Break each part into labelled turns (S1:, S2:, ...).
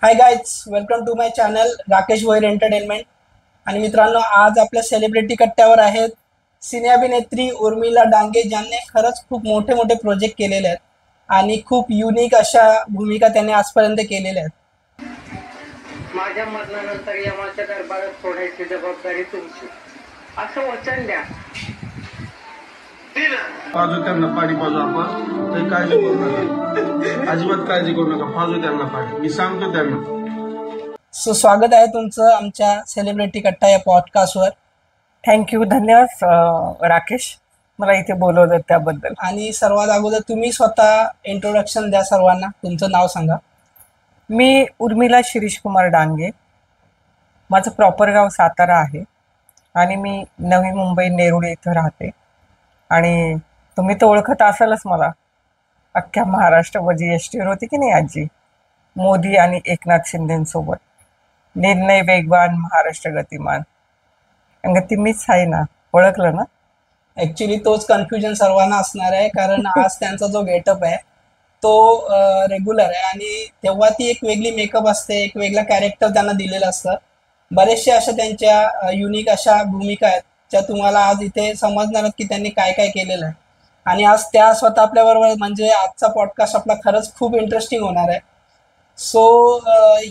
S1: High guys, welcome to my channel Rakesh Bhoir entertainment. आणि मित्रांनो, आज आपल्या सेलिब्रिटी कट्ट्यावर आहेत सिने अभिनेत्री उर्मिला डांगे, ज्यांनी खरंच खूप मोठे मोठे प्रोजेक्ट केलेले आहेत आणि खूप युनिक अशा भूमिका त्यांनी आजपर्यंत केलेल्या आहेत.
S2: माझ्या मरणानंतर यमाच्या दरबारात सोडायची जबाबदारी तुमची, असं वचन द्या.
S3: पाजू त्यांना पाणी पाजू आपण, काही काळजी करू नका, अजिबात काळजी करू नका, पाजू त्यांना पाणी, मी सांगतो त्यांना.
S1: सो स्वागत आहे तुमचं आमच्या सेलिब्रिटी कट्टा या पॉडकास्टवर.
S4: थँक्यू, धन्यवाद राकेश, मला इथे बोलवलं त्याबद्दल.
S1: आणि सर्वात अगोदर तुम्ही स्वतः इंट्रोडक्शन द्या सर्वांना, तुमचं नाव सांगा.
S4: मी उर्मिला शिरीष कुमार डांगे, माझं प्रॉपर गाव सातारा आहे आणि मी नवी मुंबई नेरुळ इथं राहते. आणि तुम्ही तर ओळखत असालच मला, अख्ख्या महाराष्ट्रामध्ये एस टीवर होती की नाही आजी, मोदी आणि एकनाथ शिंदेसोबत. निर्णय वेगवान, महाराष्ट्र गतिमान, अंग ती मीच आहे ना, ओळखलं ना.
S1: ऍक्च्युली तोच कन्फ्युजन सर्वांना असणार आहे, कारण आज त्यांचा जो गेटअप आहे तो रेग्युलर आहे आणि तेव्हा ती एक वेगळी मेकअप असते, एक वेगळा कॅरेक्टर त्यांना दिलेलं असतं. बरेचसे अशा त्यांच्या युनिक अशा भूमिका आहेत ज्या तुम्हाला आज इथे समजणार आहेत की त्यांनी काय काय केलेलं आहे. आणि आज त्या स्वतः आपल्याबरोबर, म्हणजे आजचा पॉडकास्ट आपला खरंच खूप इंटरेस्टिंग होणार आहे. सो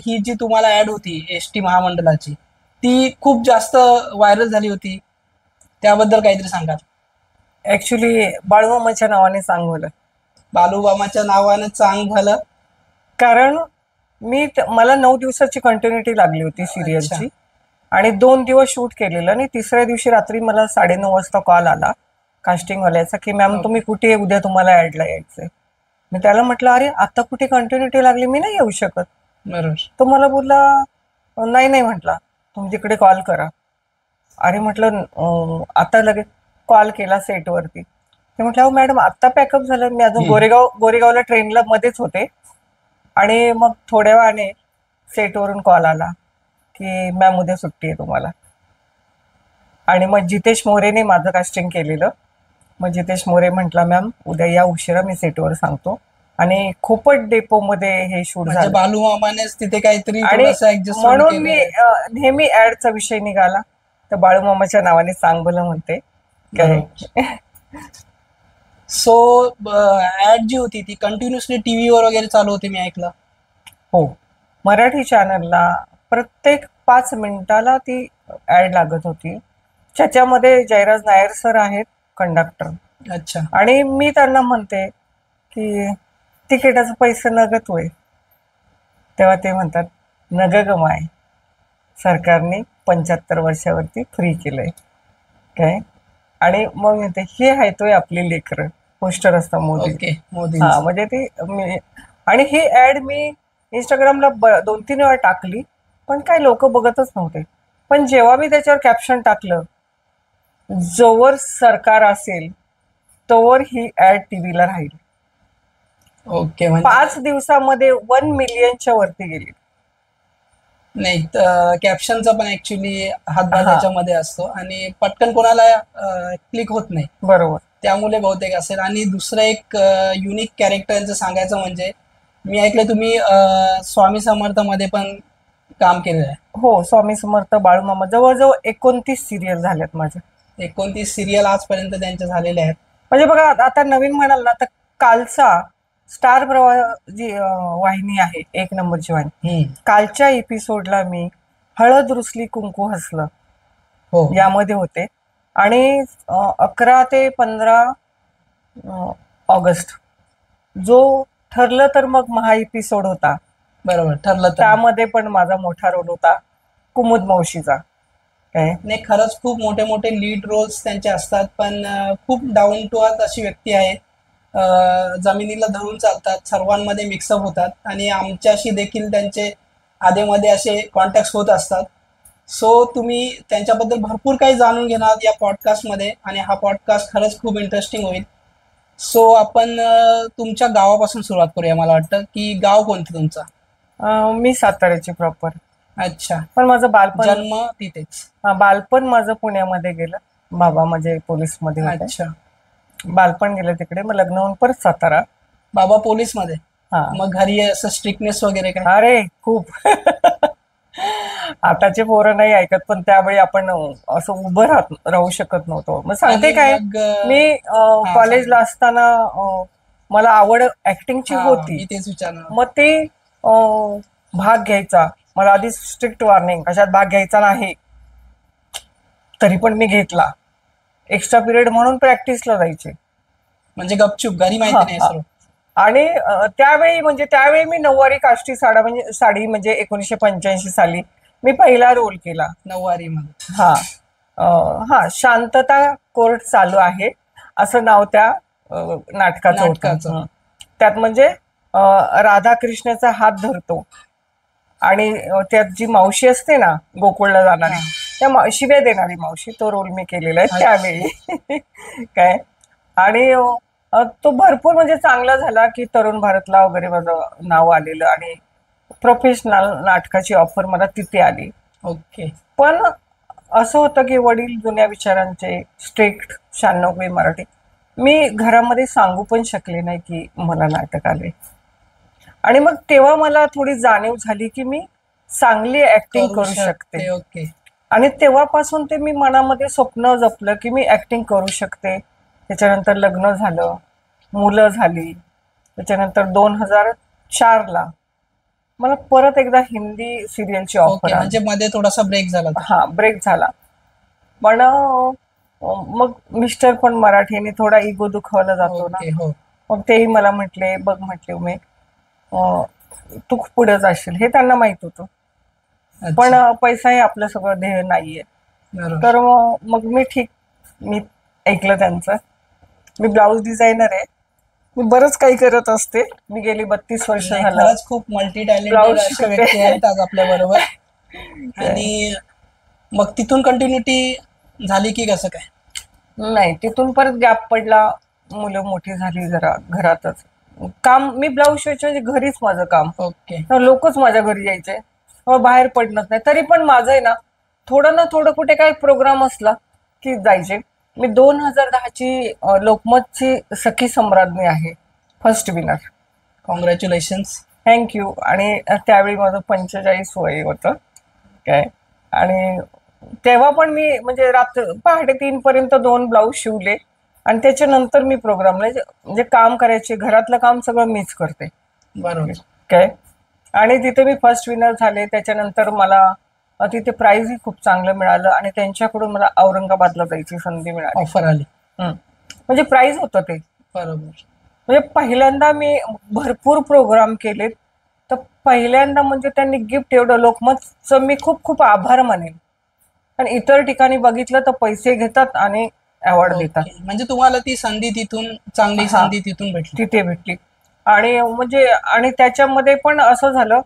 S1: ही जी तुम्हाला ॲड होती एस टी महामंडळाची, ती खूप जास्त व्हायरल झाली होती, त्याबद्दल काहीतरी सांगा.
S4: ॲक्च्युली बाळूमामाच्या नावाने सांगवलं,
S1: बालूबामाच्या नावानं चांग झालं,
S4: कारण मला 9 दिवसाची कंटिन्युटी लागली होती सिरियलची आणि 2 दिवस शूट केलेलं आणि तिसऱ्या दिवशी रात्री मला 9:30 वाजता कॉल आला कास्टिंगवाल्याचा की मॅम तुम्ही कुठे आहे, उद्या तुम्हाला ॲडला यायचंय. मी त्याला म्हटलं अरे आता कुठे कंटिन्युटी लागली, मी नाही येऊ शकत.
S1: बरोबर.
S4: तो मला बोलला नाही म्हटला, तुम्ही तिकडे कॉल करा. अरे म्हटलं आता लगेच कॉल केला सेटवरती. ते म्हटलं मॅडम आत्ता पॅकअप झालं, मी अजून गोरेगावला ट्रेनला मध्येच होते. आणि मग थोड्या वेळाने सेटवरून कॉल आला की मॅम उद्या सुट्टी आहे तुम्हाला. आणि मग जितेश मोरेने माझं कास्टिंग केलेलं. मग जितेश मोरे म्हटला मॅम उद्या या उशिरा, मी सेटवर सांगतो. आणि खूपच डेपोमध्ये हे शूट झालं,
S1: बालूमामानेच तिथे काहीतरी
S4: आणि म्हणून मी नेहमी ऍडचा विषय निघाला तर बाळूमामाच्या नावाने सांग भलं म्हणते.
S1: सो ऍड जी होती ती कंटिन्युअसली टीव्हीवर वगैरे चालू होती, मी ऐकलं.
S4: हो, मराठी चॅनलला प्रत्येक 5 मिनिटाला ती ऍड लागत होती. त्याच्यामध्ये जयराज नायर सर आहेत कंडक्टर.
S1: अच्छा.
S4: आणि मी त्यांना म्हणते की तिकिटाचं पैसे नगद होय, तेव्हा ते म्हणतात नग गमाय, सरकारने 75 वर्षावरती फ्री केलंय काय. आणि मग म्हणते हे आहे तोय आपली लेकरं, पोस्टर असतं मोदी. हा, म्हणजे ती आणि ही ऍड मी इंस्टाग्रामला 2-3 वेळा टाकली, पण काय लोक बघतच नव्हते. पण जेव्हा मी त्याच्यावर कॅप्शन टाकलं, जोवर सरकार असेल तोवर ही ऍड टीव्हीला राहील.
S1: ओके.
S4: 5 दिवसामध्ये 1 मिलियनच्या वरती गेली.
S1: नाही, कॅप्शनचा पण ऍक्च्युली हातभार त्याच्यामध्ये असतो आणि पटकन कोणाला क्लिक होत नाही.
S4: बरोबर,
S1: त्यामुळे बहुतेक असेल. आणि दुसरं एक युनिक कॅरेक्टरचं सांगायचं म्हणजे, मी ऐकलं तुम्ही स्वामी समर्थ मध्ये पण काम केलेलं आहे.
S4: हो, स्वामी समर्थ, बाळूमामा, जवळजवळ 29 सिरियल झाल्यात माझ्या.
S1: 29 सिरियल आजपर्यंत त्यांच्या झालेल्या आहेत.
S4: म्हणजे बघा, आता नवीन म्हणाल ना तर कालचा स्टार प्रवाह जी वाहिनी आहे, 1 नंबरची वाहिनी, कालच्या एपिसोडला मी हळद रुसली कुंकू हसलं यामध्ये होते. आणि 11 ते 15 ऑगस्ट जो ठरलं तर मग महा एपिसोड होता.
S1: बरोबर, ठरलं तर
S4: त्यामध्ये पण माझा मोठा रोल होता, कुमुद मावशीचा.
S1: नाही, खरंच खूप मोठे मोठे लीड रोल्स त्यांचे असतात, पण खूप डाऊन टू अर्थ अशी व्यक्ती आहे. जमिनीला धरून चालतात, सर्वांमध्ये मिक्सअप होतात आणि आमच्याशी देखील त्यांचे आधेमध्ये असे कॉन्टॅक्ट होत असतात. सो तुम्ही त्यांच्याबद्दल भरपूर काही जाणून घेणार या पॉडकास्टमध्ये आणि हा पॉडकास्ट खरंच खूप इंटरेस्टिंग होईल. सो आपण तुमच्या गावापासून सुरुवात करूया. मला वाटतं की गाव कोणतं तुमचं?
S4: मी साताऱ्याची प्रॉपर.
S1: अच्छा.
S4: पण माझं बालपण,
S1: जन्म तिथेच?
S4: बालपण माझं पुण्यामध्ये गेलं, बाबा म्हणजे पोलीसमध्ये होते.
S1: अच्छा.
S4: बालपण गेलं तिकडे, मग लग्न होऊन परत सातारा.
S1: बाबा पोलीस मध्ये?
S4: हा.
S1: मग घरी असं स्ट्रिक्टनेस वगैरे काय?
S4: अरे खूप. आताचे पोरं नाही ऐकत, पण त्यावेळी आपण असं उभं राहू शकत नव्हतो. मग सांगते
S1: आणि
S4: काय,
S1: मग
S4: मी कॉलेजला असताना मला आवड ऍक्टिंगची
S1: हा,
S4: होती.
S1: मी तेच विचारणार.
S4: मग ते भाग घ्यायचा. मला आधी स्ट्रिक्ट वॉर्निंग, कशात भाग घ्यायचा नाही, तरी पण मी घेतला. एक्स्ट्रा पिरियड म्हणून प्रॅक्टिसला जायचे.
S1: म्हणजे गपचूप, घरी माहिती
S4: हा,
S1: नाही
S4: हा.
S1: सर्व.
S4: आणि त्यावेळी मी नऊवारी काष्टी साडी म्हणजे 1985 साली मी पहिला रोल केला.
S1: नऊवारी मध्ये.
S4: हा. हा, शांतता कोर्ट चालू आहे असं नाव त्या नाटकाचं
S1: नाटकाचं.
S4: होतं. त्यात म्हणजे राधाकृष्णाचा हात धरतो आणि त्यात जी मावशी असते ना गोकुळला जाणारी, त्या शिव्या देणारी मावशी, तो रोल मी केलेला आहे त्यावेळी. काय, आणि तो भरपूर म्हणजे चांगला झाला की तरुण भारतला वगैरे माझं नाव आलेलं आणि प्रोफेशनल नाटकाची ऑफर मला तिथे आली.
S1: ओके.
S4: पण असं होतं की वडील जुन्या विचारांचे, स्ट्रिक्ट, 96 मराठी. मी घरामध्ये सांगू पण शकले नाही की मला नाटक आले. आणि मग तेव्हा मला थोडी जाणीव झाली की मी चांगली ऍक्टिंग करू शकते.
S1: ओके.
S4: आणि तेव्हापासून ते मी मनामध्ये स्वप्न जपलं की मी ऍक्टिंग करू शकते. त्याच्यानंतर लग्न झालं, मुलं झाली. त्याच्यानंतर 2004ला मला परत एकदा हिंदी सिरियलची ऑफर
S1: ओके,
S4: आली.
S1: म्हणजे मध्ये थोडासा ब्रेक झाला होता.
S4: हा, ब्रेक झाला. पण मग मिस्टर पण मराठी आणि थोडा इगो दुखावला जातो ना.
S1: ओके. हो.
S4: मग तेही मला म्हटले, बघ म्हटले उमे, तू पुढे जाशील, हे त्यांना माहित होतं.
S1: अच्छा.
S4: पण पैसा हे आपलं सगळं ध्येय नाहीये.
S1: बरोबर.
S4: तर मग मी ऐकलं त्यांचं. मी ब्लाऊज डिझायनर आहे, मी बरंच काही करत असते. मी गेली 32 वर्ष
S1: नाही,
S4: झालं
S1: खरंच खूप मल्टी टॅलेंटेड
S4: ब्लाऊज
S1: अशा
S4: शिकते.
S1: व्यक्ती आहेत आज आपल्या बरोबर. आणि मग तिथून कंटिन्युटी झाली की कसं काय?
S4: नाही, तिथून परत गॅप पडला. मुलं मोठी झाली जरा घरातच. काम मी ब्लाऊज शिवायचे म्हणजे घरीच माझं काम.
S1: ओके.
S4: तर लोकच माझ्या घरी यायचे, बाहेर पडणंच नाही. तरी पण माझं आहे ना, थोडं ना थोडं कुठे काही प्रोग्राम असला की जायचे. मी 2010ची लोकमतची सखी सम्राज्ञी आहे, फर्स्ट विनर.
S1: कॉंग्रॅच्युलेशन्स.
S4: थँक्यू. आणि त्यावेळी माझं 45 वय होतं काय. आणि तेव्हा पण मी म्हणजे पहाटे 3 पर्यंत 2 ब्लाऊज शिवले. आणि त्याच्यानंतर मी प्रोग्रामला म्हणजे काम करायचे, घरातलं काम सगळं मीच करते
S1: बरोबर.
S4: काय. आणि तिथे मी फर्स्ट विनर झाले. त्याच्यानंतर मला तिथे प्राइजही खूप चांगलं मिळालं आणि त्यांच्याकडून मला औरंगाबादला जायची संधी मिळाली.
S1: ऑफर आली.
S4: म्हणजे प्राइज होतं ते.
S1: बरोबर.
S4: म्हणजे पहिल्यांदा मी भरपूर प्रोग्राम केलेत. तर पहिल्यांदा म्हणजे त्यांनी गिफ्ट एवढं, लोकमतचं मी खूप खूप आभार मानेन. आणि इतर ठिकाणी बघितलं तर पैसे घेतात आणि अवॉर्ड देतात.
S1: ओके. म्हणजे तुम्हाला ती संधी तिथून, चांगली
S4: हा.
S1: संधी तिथून भेटली.
S4: तिथे भेटली. आणि म्हणजे आणि त्याच्यामध्ये पण असं झालं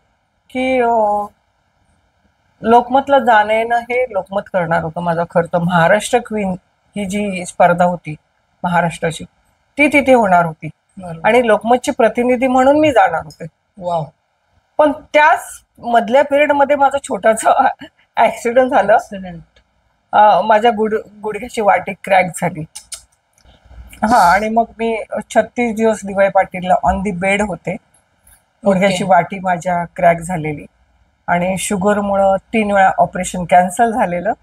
S4: की लोकमतला जाणं येणं हे लोकमत करणार होतं माझं खरं तर. महाराष्ट्र क्वीन ही जी स्पर्धा होती महाराष्ट्राची, ती तिथे होणार होती.
S1: बरोबर.
S4: आणि लोकमतची प्रतिनिधी म्हणून मी जाणार होते.
S1: वाव.
S4: पण त्याच मधल्या पिरियडमध्ये माझा छोटासा ऍक्सिडेंट झालं.
S1: Excellent.
S4: माझ्या गुडघ्याची वाटी क्रॅक झाली. हा, आणि मग मी 36 दिवस डी.वाय. पाटीलला ऑन दी बेड होते. गुडघ्याची वाटी माझ्या क्रॅक झालेली आणि शुगरमुळं 3 वेळा ऑपरेशन कॅन्सल झालेलं.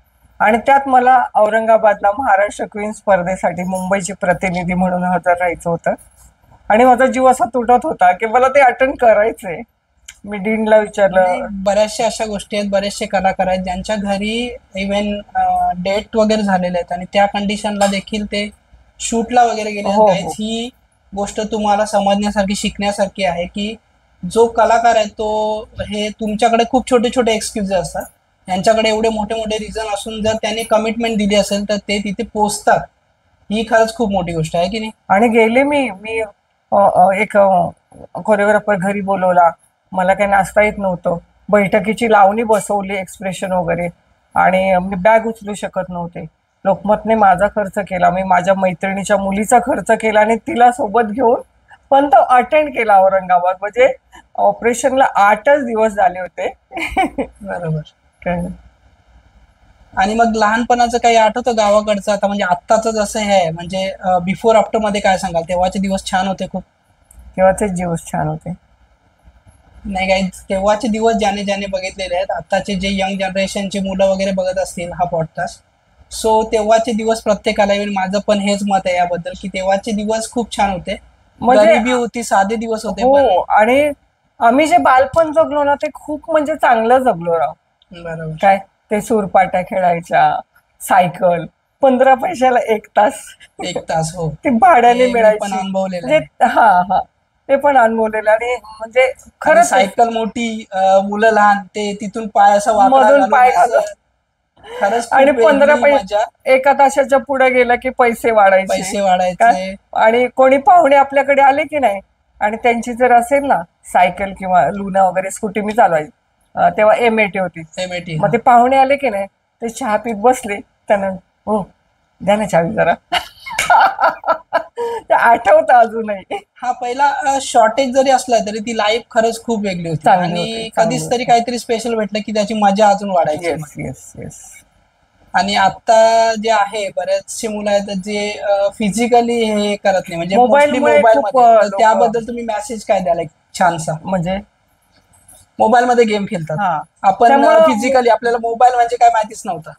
S4: आणि त्यात मला औरंगाबादला महाराष्ट्र क्वीन स्पर्धेसाठी मुंबईची प्रतिनिधी म्हणून हजर राहायचं होतं. आणि माझा जीव असा तुटत होता की मला ते अटेंड करायचंय. मी डीनला विचारलं.
S1: नाही, बऱ्याचशा अशा गोष्टी आहेत, बरेचसे कलाकार आहेत ज्यांच्या घरी इव्हन डेट वगैरे झालेले आहेत आणि त्या कंडिशनला देखील ते शूटला वगैरे गेले
S4: हो,
S1: आहेत.
S4: हो.
S1: ही गोष्ट तुम्हाला समजण्यासारखी, शिकण्यासारखी आहे की जो कलाकार आहे तो, हे तुमच्याकडे खूप छोटे छोटे एक्सक्यूजेस असतात, यांच्याकडे एवढे मोठे मोठे रिझन असून जर त्यांनी कमिटमेंट दिली असेल तर ते तिथे पोहोचतात. ही खरंच खूप मोठी गोष्ट आहे की नाही?
S4: आणि गेले मी एक कोरिओग्राफर घरी बोलवला. मला काही नाचता येत नव्हतं. बैठकीची लावणी बसवली, एक्सप्रेशन वगैरे. आणि मी बॅग उचलू शकत नव्हते. लोकमतने माझा खर्च केला, मी माझ्या मैत्रिणीच्या मुलीचा खर्च केला आणि तिला सोबत घेऊन पण तो अटेंड केला औरंगाबाद. म्हणजे ऑपरेशनला 8च दिवस झाले होते.
S1: बरोबर. आणि मग लहानपणाचं काही आठवतं गावाकडचं? आता म्हणजे आत्ताचं जसं हे आहे, म्हणजे बिफोर आफ्टर मध्ये काय सांगाल? तेव्हाचे दिवस छान होते खूप.
S4: तेव्हाचे दिवस छान होते.
S1: नाही काही तेव्हाचे दिवस ज्याने ज्याने बघितलेले आहेत, आताचे जे यंग जनरेशनचे मुलं वगैरे बघत असतील हा पॉडकास्ट, सो तेव्हाचे दिवस प्रत्येकाला येईल. माझं पण हेच मत आहे याबद्दल की तेव्हाचे दिवस खूप छान होते.
S4: म्हणजे
S1: गरिबी होती, साधे दिवस होते,
S4: हो,
S1: पण
S4: आणि आम्ही जे बालपण जगलो ना ते खूप म्हणजे चांगलं जगलो राव.
S1: बरोबर.
S4: काय ते सूरपाट्या खेळायच्या, सायकल 15 पैशाला 1 तास
S1: 1 तास, हो.
S4: ती भाड्याने
S1: हे मी पण
S4: मिळायची.
S1: अनुभवलेलं
S4: म्हणजे
S1: आहे.
S4: हा हा ते पण अनुभवलेलं. आणि म्हणजे
S1: आणि
S4: खरंच
S1: सायकल मोठी, मुलं लहान, ते तिथून पाय असा वाकडा
S4: मधून
S1: घालून
S4: पाय
S1: यायचं.
S4: घालून.
S1: खरंच
S4: आणि
S1: खूप
S4: 15
S1: वेगळी मजा.
S4: एका तासाच्या पुढे गेलं की पैसे वाढायचे.
S1: पैसे
S4: काय
S1: वाढायचे.
S4: आणि कोणी पाहुणे आपल्याकडे आले की नाही, आणि त्यांची जर असेल ना सायकल किंवा लुना वगैरे स्कूटी मी चालवायची, तेव्हा MAT होती.
S1: MAT,
S4: मग ते पाहुणे आले की नाही, ते चहा पीत बसले, त्यांना हो द्या ना चावी जरा. ते आठवतं अजूनही.
S1: हा पहिला शॉर्टेज जरी असला तरी ती लाईफ खरंच खूप वेगळी होती.
S4: चांगली
S1: आणि
S4: होती, चांगली
S1: कधीच तरी
S4: होती.
S1: काहीतरी स्पेशल भेटलं की त्याची मजा अजून वाढायची.
S4: Yes yes yes.
S1: आणि आता जे आहे बरेचसे मुलं आहेत जे फिजिकली हे करत नाही, म्हणजे मोस्टली
S4: मोबाईलमुळे
S1: मोबाईल
S4: खूप
S1: मध्ये. तर
S4: लोक
S1: त्याबद्दल तुम्ही मेसेज काय द्याल एक छानसा?
S4: म्हणजे
S1: मोबाईल मध्ये गेम खेळतात.
S4: हा
S1: आपण
S4: त्यामुळं
S1: फिजिकली, आपल्याला मोबाईल म्हणजे काय माहितीच नव्हतं.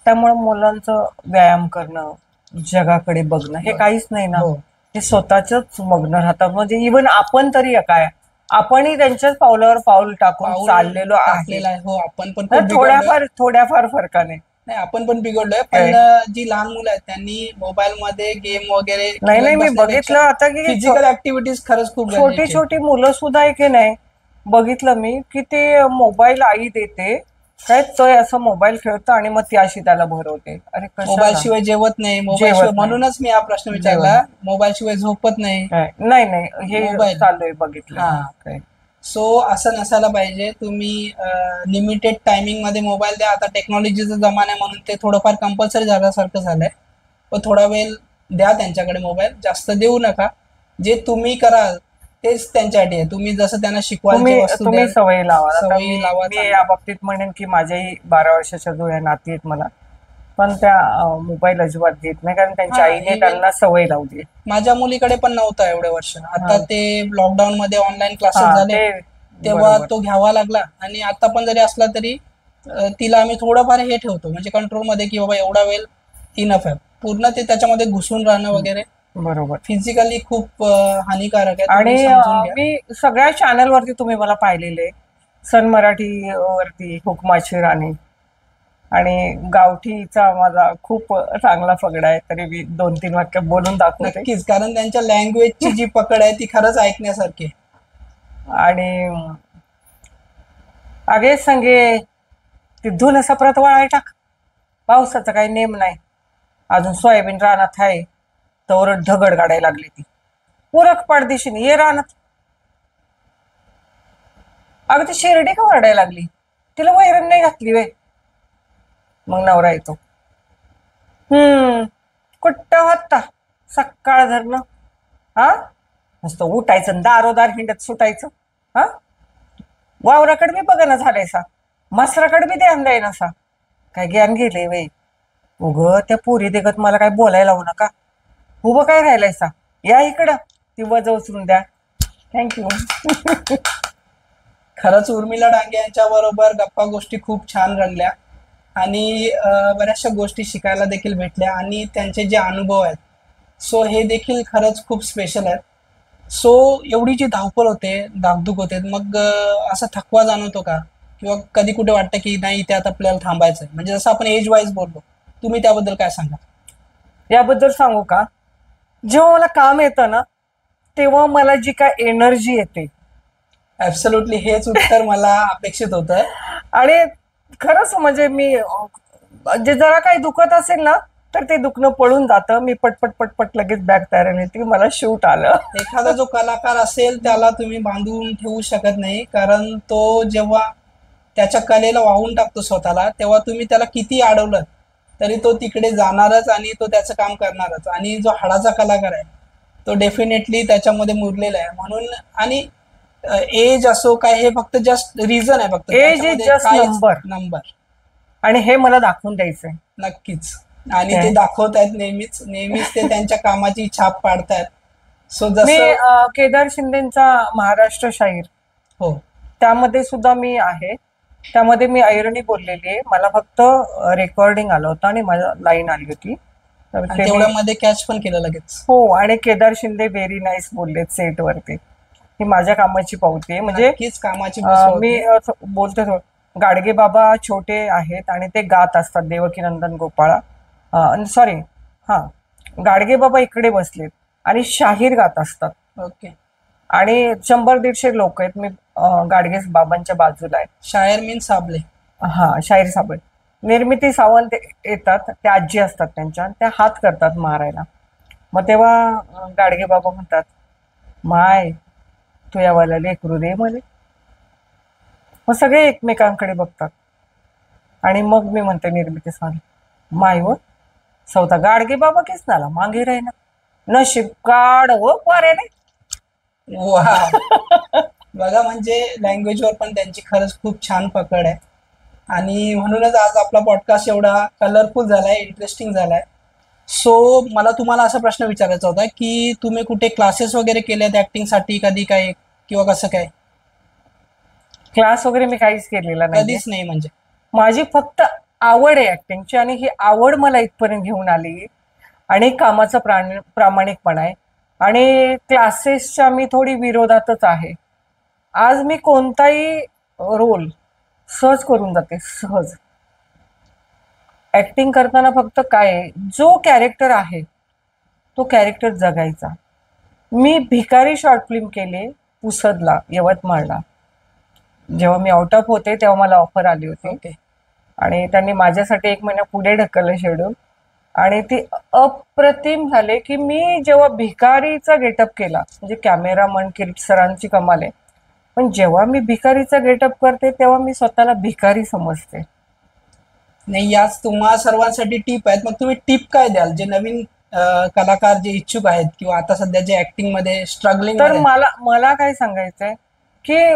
S4: त्यामुळे मुलांचं व्यायाम करणं, जगाकडे बघणं हे काहीच नाही ना.
S1: हो.
S4: ते स्वतःच मग्न राहतात. म्हणजे इव्हन आपण तरी काय, आपणही त्यांच्याच पावलावर पाऊल टाकून
S1: पाऊल
S4: चाललेलो आहे.
S1: टाकलेलं आहे. हो, आपण पण खूप बिघडलोय.
S4: थोड्याफार फरकाने.
S1: नाही, आपण पण बिघडलोय. पण जी लहान मुलं आहेत त्यांनी मोबाईल मध्ये गेम वगैरे
S4: नाही मी बघितलं आता की
S1: फिजिकल ऍक्टिव्हिटीज खरंच खूप
S4: छोटी
S1: गरजेची
S4: छोटी मुलं सुद्धा आहे की नाही, बघितलं मी की ते मोबाईल आई देते काय, तो असं मोबाईल खेळतो आणि मग ती अशी त्याला भरवते. अरे
S1: मोबाईल
S4: कशाला?
S1: शिवाय जेवत नाही, मोबाईल
S4: जेवत
S1: शिवाय,
S4: नाही.
S1: म्हणूनच मी हा प्रश्न विचारला. मोबाईल शिवाय झोपत नाही.
S4: नाही हे
S1: मोबाईल.
S4: चालू आहे बघितलं.
S1: हा.
S4: काय
S1: सो असं नसायला पाहिजे. तुम्ही लिमिटेड टायमिंग मध्ये मोबाईल द्या. आता टेक्नॉलॉजीचा जमाना आहे म्हणून ते थोडंफार कंपल्सरी झाल्यासारखं झालंय. पण थोडा वेळ द्या त्यांच्याकडे मोबाईल, जास्त देऊ नका. जे तुम्ही कराल तेच त्यांच्यासाठी आहे. तुम्ही जसं त्यांना शिकवाल, जे वस्तू
S4: तुम्ही
S1: द्याल,
S4: सवयी लावा. आता
S1: सवयी लावा
S4: मी या बाबतीत म्हणेन की माझ्याही 12 वर्षाच्या जुळ्या नाती आहेत मला, पण त्या मोबाईल अजिबात घेत नाही, कारण त्यांच्या
S1: हा,
S4: आईने
S1: even
S4: त्यांना सवय लावली.
S1: माझ्या मुलीकडे पण नव्हता एवढे वर्ष. आता ते लॉकडाऊन मध्ये ऑनलाईन क्लासेस
S4: हा,
S1: झाले, तेव्हा
S4: बरोबर.
S1: तो घ्यावा लागला. आणि आता पण जरी असला तरी तिला आम्ही थोडंफार हे ठेवतो, म्हणजे कंट्रोल मध्ये, की बाबा एवढा वेळ इनफ आहे. पूर्ण ते त्याच्यामध्ये घुसून राहणं वगैरे
S4: बरोबर.
S1: फिजिकली खूप हानिकारक आहे.
S4: आणि
S1: तुम्ही समजून घ्या.
S4: मी सगळ्या चॅनल वरती तुम्ही मला पाहिलेले, सन मराठी वरती हुकमाची राणी आणि गावठीचा माझा खूप चांगला पगडा आहे, तरी मी 2-3 वाक्य बोलून दाखवते.
S1: नक्कीच, कारण त्यांच्या लँग्वेजची जी पकड आहे ती खरंच ऐकण्यासारखी आहे.
S4: आणि अगे संगे तिथून असा परत वळाय टाक. पावसाचा काही नेम नाही, अजून सोयाबीन रानात आहे तर ढगड काढायला लागली ती. उरक पाडदिशीने ये रानात. अगं ती शेरडी का वरडायला लागली, तिला वैरण नाही घातली वे. मग नवरा येतो, कुठं होता सकाळ धरणं, हा नुसतं उठायचं दारोदार हिंडत सुटायचं. हा वावराकडे बी बघणं झालायसा, मसराकडे बी ध्यान द्याय नसा. काय ज्ञान गेले वे. उग त्या पोरी देखत मला काय बोलायला लावू नका. उभं काय राहिलायसा, या इकडं, ती वज उचलून द्या. थँक्यू.
S1: खरंच उर्मिला डांगे यांच्या बरोबर गप्पा गोष्टी खूप छान रंगल्या आणि बऱ्याचशा गोष्टी शिकायला देखील भेटल्या. आणि त्यांचे जे अनुभव आहेत, सो हे देखील खरंच खूप स्पेशल आहेत. सो एवढी जी धावपळ होते, धाकधूक होते, मग असा थकवा जाणवतो का, किंवा कधी कुठे वाटतं की नाही इथे आता आपल्याला थांबायचंय? म्हणजे जसं आपण एज वाईज बोललो, तुम्ही त्याबद्दल काय सांगा?
S4: याबद्दल सांगू का, जेव्हा मला काम येतं ना तेव्हा मला जी काय एनर्जी येते,
S1: ऍब्सोल्युटली हेच उत्तर मला अपेक्षित होतं.
S4: आणि खरंच म्हणजे मी जे जरा काही दुखत असेल ना तर ते दुखणं पळून जातं. मी पटपट लगेच बॅग तयार येते की मला शूट आलं.
S1: एखादा जो कलाकार असेल त्याला तुम्ही बांधून ठेवू शकत नाही, कारण तो जेव्हा त्याच्या कलेला वाहून टाकतो स्वतःला, तेव्हा तुम्ही त्याला किती अडवलं तरी तो तिकडे जाणारच आणि तो त्याचं काम करणारच. आणि जो हाडाचा कलाकार आहे तो डेफिनेटली त्याच्यामध्ये मुरलेला आहे. म्हणून आणि एज असो काय, हे फक्त जस्ट रिझन आहे, फक्त
S4: एज इज जस्ट
S1: नंबर.
S4: आणि हे मला दाखवून द्यायचंय.
S1: नक्कीच. आणि ते दाखवतायत नेहमीच ते त्यांच्या कामाची छाप पाडतायत. सो
S4: मी
S1: जसं
S4: केदार शिंदेचा महाराष्ट्र शाहीर
S1: हो.
S4: त्यामध्ये सुद्धा मी आहे. त्यामध्ये मी ऐरणी बोललेली आहे. मला फक्त रेकॉर्डिंग आलं होतं आणि मला लाईन आली होती. तर
S1: आणि
S4: ते मी-
S1: तेवढ्यामध्ये कॅच पण केलं लगेच.
S4: हो, आणि केदार शिंदे व्हेरी नाईस बोललेत सेटवरती. ही माझ्या कामाची पावती आहे. म्हणजे
S1: नक्कीच कामाची मुसवा
S4: मी
S1: होती.
S4: बोलते गाडगे बाबा छोटे आहेत आणि ते गात असतात देवकीनंदन गोपाळा. सॉरी, हा, गाडगे बाबा इकडे बसलेत आणि शाहीर गात असतात
S1: ओके.
S4: आणि 100-150 लोक आहेत. मी गाडगे बाबांच्या बाजूला आहे.
S1: शायर मीन साबले.
S4: हा, शाहीर साबळे. निर्मिती सावंत येतात, त्या आजी असतात त्यांच्या, त्या हात करतात मारायला. मग तेव्हा गाडगे बाबा म्हणतात, माय तू यावाला लेकरू दे मले. मग सगळे एकमेकांकडे बघतात आणि मग मी म्हणते निर्मिती सावंत, माय व सौता गाडगे बाबा केस नाला मागे राही ना, नशीब काढ व पाऱ्याने.
S1: वा. बघा, म्हणजे लँग्वेजवर पण त्यांची खरंच खूप छान पकड आहे आणि म्हणूनच आज आपला पॉडकास्ट एवढा कलरफुल झालाय, इंटरेस्टिंग झालाय. सो मला तुम्हाला असा प्रश्न विचारायचा होता की तुम्ही कुठे क्लासेस वगैरे केलेत ऍक्टिंगसाठी कधी काय, किंवा कसं काय?
S4: क्लास वगैरे मी काहीच केलेला नाही.
S1: कधीच नाही म्हणजे?
S4: माझी फक्त आवड आहे ऍक्टिंगची आणि ही आवड मला इथपर्यंत घेऊन आली आणि कामाचा प्रामाणिकपणा आहे. आणि क्लासेसच्या मी थोडी विरोधातच आहे. आज मी कोणताही रोल सहज करून जाते, सहज. ऍक्टिंग करताना फक्त काय आहे, जो कॅरेक्टर आहे तो कॅरेक्टर जगायचा. मी भिकारी शॉर्ट फिल्म केले पुसदला, यवतमाळला. जेव्हा मी आउट ऑफ होते तेव्हा मला ऑफर आली होती
S1: ओके.
S4: आणि त्यांनी माझ्यासाठी 1 महिना पुढे ढकललं शेड्यूल आणि ती अप्रतिम झाले की मी जेव्हा भिकारीचा गेटअप केला, म्हणजे कॅमेरामन किरीट सरांची कमाल आहे, पण जेव्हा मी भिकारीचा गेटअप करते तेव्हा मी स्वतःला भिकारी समजते.
S1: नाही, याच तुम्हा सर्वांसाठी टिप आहेत. मग तुम्ही टिप काय द्याल जे नवीन कलाकार जे इच्छुक आहेत किंवा आता सध्या जे ऍक्टिंग मध्ये स्ट्रगलिंग?
S4: तर मला काय सांगायचंय की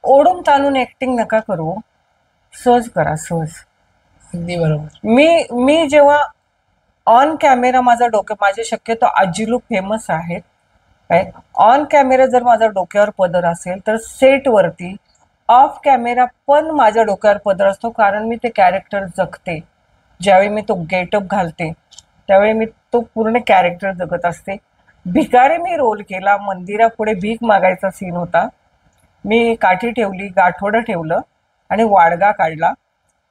S4: ओढून ताणून ऍक्टिंग नका करू, सहज करा, सहज.
S1: अगदी बरोबर.
S4: मी जेव्हा ऑन कॅमेरा माझे शक्यतो आजी लोक फेमस आहेत काय, ऑन कॅमेरा जर माझा डोक्यावर पदर असेल तर सेटवरती ऑफ कॅमेरा पण माझ्या डोक्यावर पदर असतो, कारण मी ते कॅरेक्टर जगते. ज्यावेळी मी तो गेटअप घालते त्यावेळी मी तो पूर्ण कॅरेक्टर जगत असते. भिकारी मी रोल केला, मंदिरापुढे भीक मागायचा सीन होता. मी काठी ठेवली, गाठोडं ठेवलं आणि वाडगा काढला.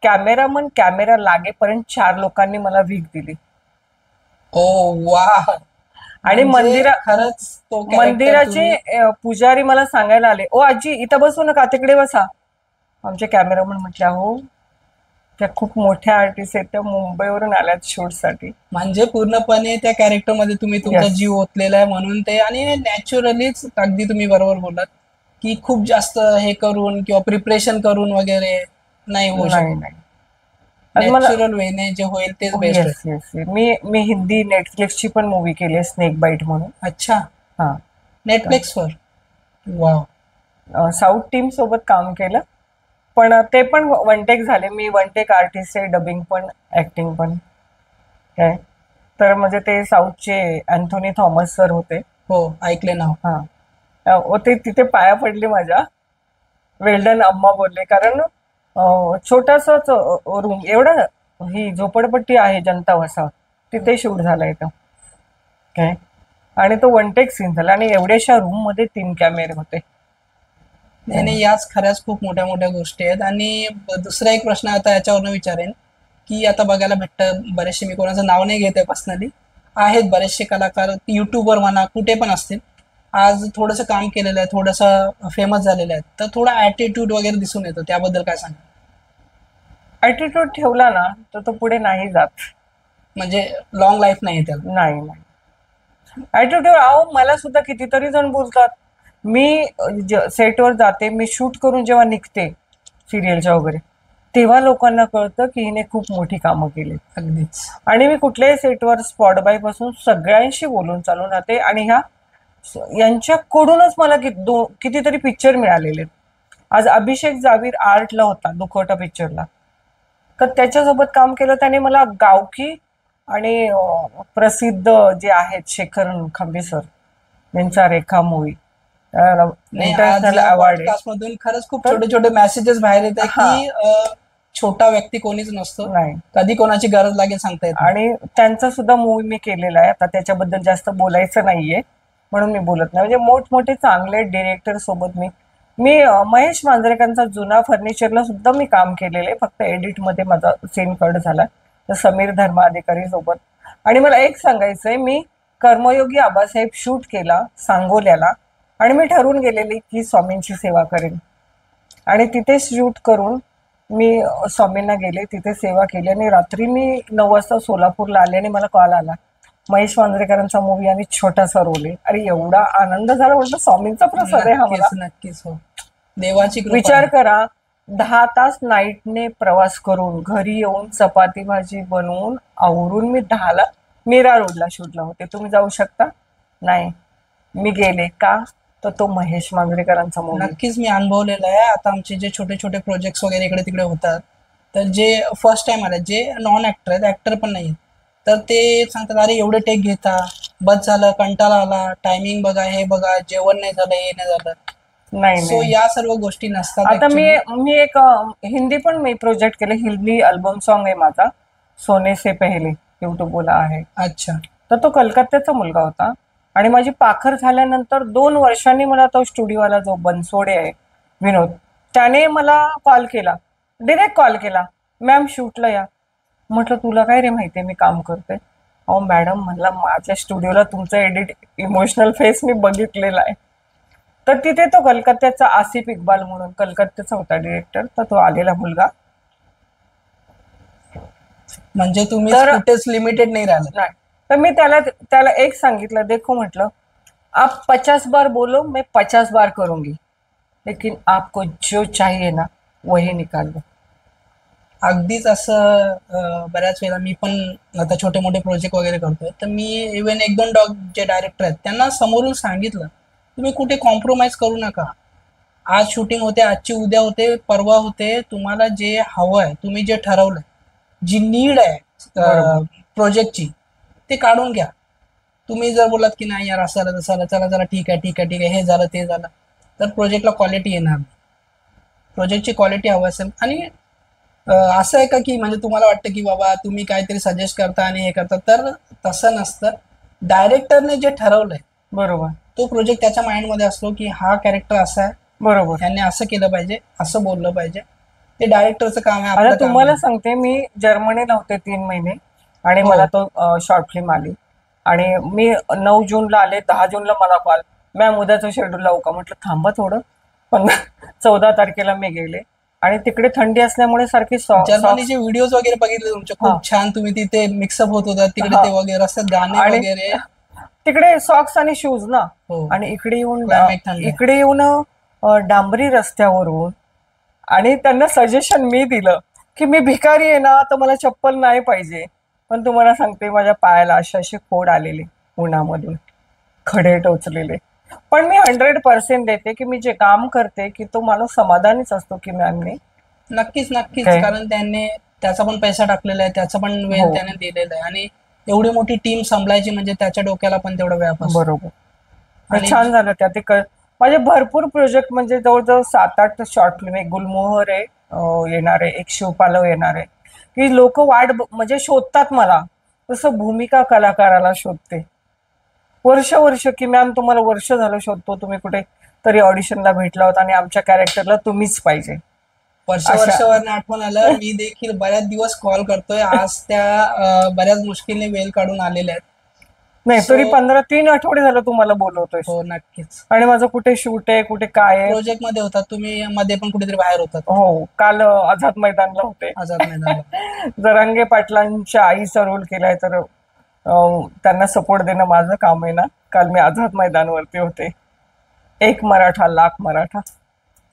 S4: कॅमेरामन कॅमेरा लागेपर्यंत 4 लोकांनी मला भीक दिली.
S1: ओ वा.
S4: आणि
S1: खरंच तो character
S4: मंदिराचे पुजारी मला सांगायला आले, ओ आजी इथं बसू नका, तिकडे बसा. आमचे कॅमेरामन म्हटल्या, हो त्या खूप मोठ्या आर्टिस्ट आहेत, त्या मुंबईवरून आल्यात शूटसाठी.
S1: म्हणजे पूर्णपणे त्या कॅरेक्टर मध्ये तुम्ही तुमचा
S4: Yes.
S1: जीव ओतलेला आहे म्हणून ते. आणि नॅचरलीच अगदी तुम्ही बरोबर बोललात की खूप जास्त हे करून किंवा प्रिपरेशन करून वगैरे नाही होऊ
S4: नाही
S1: शकत.
S4: नाही. आणि मला
S1: नॅचरल वेने जे होईल तेच बेस्ट
S4: येस
S1: आहे.
S4: येस, मी हिंदी नेटफ्लिक्सची पण मूवी केली आहे, स्नेक बाईट म्हणून.
S1: अच्छा.
S4: हा,
S1: नेटफ्लिक्सवर? वाव.
S4: साऊथ टीम सोबत काम केलं, पण ते पण वन टेक झाले. मी वन टेक आर्टिस्ट आहे, डबिंग पण ऍक्टिंग पण. काय तर म्हणजे ते साऊथचे अँथोनी थॉमस सर होते.
S1: हो, ऐकले नाव.
S4: हा, ते तिथे पाया पडले माझ्या. वेल्डन अम्मा बोलले, कारण छोटासाच रूम, एवढं ही झोपडपट्टी आहे जनता वसाहत, तिथे शूट झाला इथं काय. आणि तो वन टेक सीन झाला आणि एवढ्याशा रूम मध्ये 3 कॅमेरे होते.
S1: नाही, याच खऱ्याच खूप मोठ्या मोठ्या गोष्टी आहेत. आणि दुसरा एक प्रश्न आता याच्यावरनं विचारेन की आता बघायला भेटतं बरेचसे, मी कोणाचं नाव नाही घेते पर्सनली, आहेत बरेचसे कलाकार युट्यूबवर म्हणा कुठे पण असतील, आज थोडंसं काम केलेलं आहे, थोडंसं फेमस झालेलं आहे, तर थोडा ऍटिट्यूड वगैरे दिसून येतो, त्याबद्दल काय सांगा?
S4: ऍटिट्यूड ठेवला ना तर तो पुढे नाही जात.
S1: म्हणजे लॉंग लाईफ नाही आहे त्याला?
S4: नाही नाही. ऍटिट्यूड, अहो मला सुद्धा कितीतरी जण बोलतात. मी सेटवर जाते, मी शूट करून जेव्हा निघते सिरियलच्या वगैरे, तेव्हा लोकांना कळतं की हिने खूप मोठी कामं केली.
S1: अगदीच.
S4: आणि मी कुठल्याही सेटवर स्पॉट बाय पासून सगळ्यांशी बोलून चालून राहते आणि यांच्याकडूनच मला कितीतरी पिक्चर मिळालेले आहेत. आज अभिषेक जावीर आर्टला होता, दुखवटा पिक्चरला, तर त्याच्यासोबत काम केलं. त्याने मला गावकी आणि प्रसिद्ध जे आहेत शेखर खांबे सर यांचा रेखा मूवी, इंटरनॅशनल अवॉर्ड आहे.
S1: पॉडकास्ट मधून खरंच खूप छोटे छोटे मेसेजेस बाहेर येत आहे की छोटा व्यक्ती कोणीच नसतो,
S4: नाही,
S1: कधी कोणाची गरज लागेल सांगता येत नाही.
S4: आणि त्यांचा सुद्धा मूवी मी केलेला आहे. आता त्याच्याबद्दल जास्त बोलायचं नाहीये म्हणून मी बोलत नाही. म्हणजे मोठमोठे चांगले डिरेक्टर सोबत मी मी महेश मांजरेकरांचा जुना फर्निचरला सुद्धा मी काम केलेलं आहे. फक्त एडिटमध्ये माझा सीन कट झाला तर समीर धर्माधिकारी सोबत. आणि मला एक सांगायचंय, मी कर्मयोगी आबासाहेब शूट केला सांगोल्याला आणि मी ठरवून गेलेली की स्वामींची सेवा करेन. आणि तिथे शूट करून मी स्वामींना गेले, तिथे सेवा केली आणि रात्री मी 9 वाजता सोलापूरला आले आणि मला कॉल आला, महेश मांजरेकरांचा मूवी आणि छोटासा रोल आहे. अरे एवढा आनंद झाला, म्हटलं स्वामींचा प्रसाद आहे हा मला.
S1: नक्कीच नक्कीच हो, देवाची कृपा
S4: विचार
S1: आहे.
S4: करा, 10 तास नाईटने प्रवास करून घरी येऊन चपाती भाजी बनवून आवरून मी 10ला मीरा रोडला शूटला होते. तुम्ही जाऊ शकता? नाही, मी गेले का तर तो महेश मांजरेकरांचा मूवी.
S1: नक्कीच मी अनुभवलेलं आहे. आता आमचे जे छोटे छोटे प्रोजेक्ट्स वगैरे इकडे तिकडे होतात, तर जे फर्स्ट टाइम आले, जे नॉन ऍक्टर आहेत, ऍक्टर पण नाही, तर ते सांगतात अरे एवढे टेक घेता, बस झालं, कंटाळा आला, टायमिंग बघा, हे बघा, जेवण नाही झालं, हे नाही झालं.
S4: नाही
S1: सो
S4: नाही,
S1: या सर्व गोष्टी नसतात
S4: आता मी
S1: actually.
S4: मी एक हिंदी पण मी प्रोजेक्ट केले. हिंदी अल्बम सॉन्ग आहे माझा, सोने से पहिले, युट्यूबला आहे.
S1: अच्छा,
S4: तर तो कलकत्त्याचा मुलगा होता आणि माझी पाखर झाल्यानंतर 2 वर्षांनी मला तो स्टुडिओवाला जो बनसोडे आहे विनोद, त्याने मला कॉल केला, डिरेक्ट कॉल केला, मॅम शूटला या. म्हटलं तुला काय रे माहितीये मी काम करते? अहो मॅडम, म्हणला माझ्या स्टुडिओला तुमचं एडिट इमोशनल फेस मी बघितलेला आहे. तर तिथे तो कलकत्त्याचा आसिफ इक्बाल म्हणून कलकत्त्याचा होता डिरेक्टर, तर तो आलेला मुलगा.
S1: म्हणजे तुम्ही
S4: तर-
S1: कुठेच लिमिटेड नाही राहिलं.
S4: नाही, तर मी त्याला त्याला एक सांगितलं, देखो म्हटलं, आप 50 बार बोलो, मैं 50 बार करूंगी, लेकिन आपको जो चाहिए ना वही निकाल दो.
S1: अगदीच असं बऱ्याच वेळेला मी पण आता छोटे मोठे प्रोजेक्ट वगैरे करतोय, तर मी इव्हन 1-2 जे डायरेक्टर आहेत त्यांना समोरून सांगितलं, तुम्ही कुठे कॉम्प्रोमाइज करू नका. आज शूटिंग होते, आजची उद्या होते, परवा होते, तुम्हाला जे हवं आहे, तुम्ही जे ठरवलंय, जी नीड आहे
S4: बरोबर.
S1: प्रोजेक्टची, ते काढून घ्या. तुम्ही जर बोलात की नाही यार असं झालं तसं झालं, चला चला ठीक आहे ठीक आहे ठीक आहे, हे झालं ते झालं, तर प्रोजेक्टला क्वालिटी येणार नाही. प्रोजेक्टची क्वालिटी हवी असेल. आणि असं आहे का की म्हणजे तुम्हाला वाटतं की बाबा तुम्ही काहीतरी सजेस्ट करता आणि हे करता, तर तसं नसतं. डायरेक्टरने जे ठरवलंय
S4: बरोबर
S1: तो प्रोजेक्ट त्याच्या माइंडमध्ये असतो की हा कॅरेक्टर असा आहे,
S4: बरोबर.
S1: त्यांनी असं केलं पाहिजे, असं बोललं पाहिजे. ते डायरेक्टरचं काम आहे,
S4: आता
S1: आपलं काम
S4: तुम्हाला
S1: आहे.
S4: सांगते, मी जर्मनीला होते 3 महिने आणि
S1: हो.
S4: मला तो शॉर्ट फिल्म आली आणि मी 9 जूनला आले, 10 जूनला मला कॉल, मॅम उद्याचं शेड्यूल लावू का? म्हटलं थांबा थोडं. पण 14 तारखेला मी गेले आणि तिकडे थंडी असल्यामुळे सारखी
S1: जर्मनीचे व्हिडिओज वगैरे बघितले तुमचे,
S4: हा.
S1: खूप छान. तुम्ही तिथे मिक्सअप होत होता तिकडे,
S4: हा.
S1: ते वगैरे रस्त्यात गाणे
S4: आणि
S1: वगैरे.
S4: तिकडे सॉक्स आणि शूज ना,
S1: हो.
S4: आणि इकडे येऊन
S1: Climate थंड आहे.
S4: इकडे येऊन डांबरी रस्त्यावरून. आणि त्यांना सजेशन मी दिलं की मी भिकारी आहे ना, तर मला चप्पल नाही पाहिजे. पण तुम्हाला सांगते, माझ्या पायाला असे फोड आलेले उन्हामधून, खडे टोचलेले. पण मी 100% देते की मी जे काम करते की तो माणूस समाधानीच असतो की मॅमने.
S1: नक्कीच नक्कीच,
S4: काय?
S1: कारण त्यांनी त्याचा पण पैसा टाकलेला आहे, त्याचा पण वेळ
S4: हो.
S1: त्याने दिलेला आहे, आणि एवढी मोठी टीम सांभाळायची म्हणजे त्याच्या डोक्याला पण तेवढा व्याप असतो.
S4: बरोबर.
S1: आणि-
S4: छान झालं त्या ते माझे भरपूर प्रोजेक्ट, म्हणजे जवळजवळ 7-8 शॉर्ट फिल्म, एक गुलमोहर आहे येणार आहे, एक शिवपालव येणार आहे, की लोक म्हणजे शोधतात मला, तसं भूमिका कलाकाराला शोधते वर्ष की मॅम तुम्हाला वर्ष झालं शोधतो, तुम्ही कुठे तरी ऑडिशनला भेटला होता आणि आमच्या कॅरेक्टरला तुम्हीच पाहिजे.
S1: वर्षावरनं आठवण आलं, मी देखील बऱ्याच दिवस कॉल करतोय. आज त्या बऱ्याच मुश्किलने वेळ काढून आलेल्या आहेत.
S4: नाही तरी
S1: So-
S4: 3 आठवडे झालं तुम्हाला बोलवतोय.
S1: हो नक्कीच.
S4: आणि माझं कुठे शूट आहे, कुठे काय आहे.
S1: प्रोजेक्ट मध्ये होतात तुम्ही, मध्ये पण कुठेतरी बाहेर होतात.
S4: हो, काल आझाद मैदानला होते.
S1: आझाद मैदानाला.
S4: जरांगे पाटलांच्या आईचा रोल केलाय, तर त्यांना सपोर्ट देणं माझं काम आहे ना. काल मी आझाद मैदानवरती होते. 1 मराठा लाख मराठा.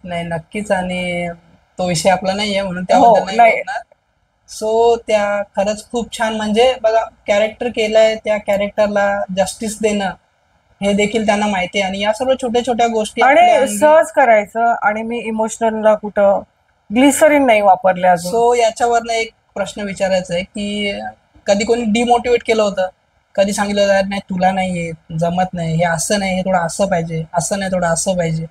S1: नाही नक्कीच, आणि तो विषय आपला नाहीये म्हणून
S4: हो,
S1: त्याबद्दल नाही
S4: नाही.
S1: बोलणार. सो त्या खरंच खूप छान, म्हणजे बघा कॅरेक्टर केलंय, त्या कॅरेक्टरला जस्टिस देणं हे देखील त्यांना माहिती आहे. आणि या सर्व छोट्या छोट्या गोष्टी
S4: आणि
S1: आपल्या अंगी-
S4: सहज करायचं. आणि मी इमोशनलला कुठं ग्लिसरीन नाही वापरले अजून.
S1: सो याच्यावरनं एक प्रश्न विचारायचा आहे की कधी कोणी डिमोटिवेट केलं होतं कधी सांगितलं यार नाही तुला नाही येत, जमत नाही, हे असं नाही, हे थोडं असं पाहिजे, असं नाही थोडं असं पाहिजे?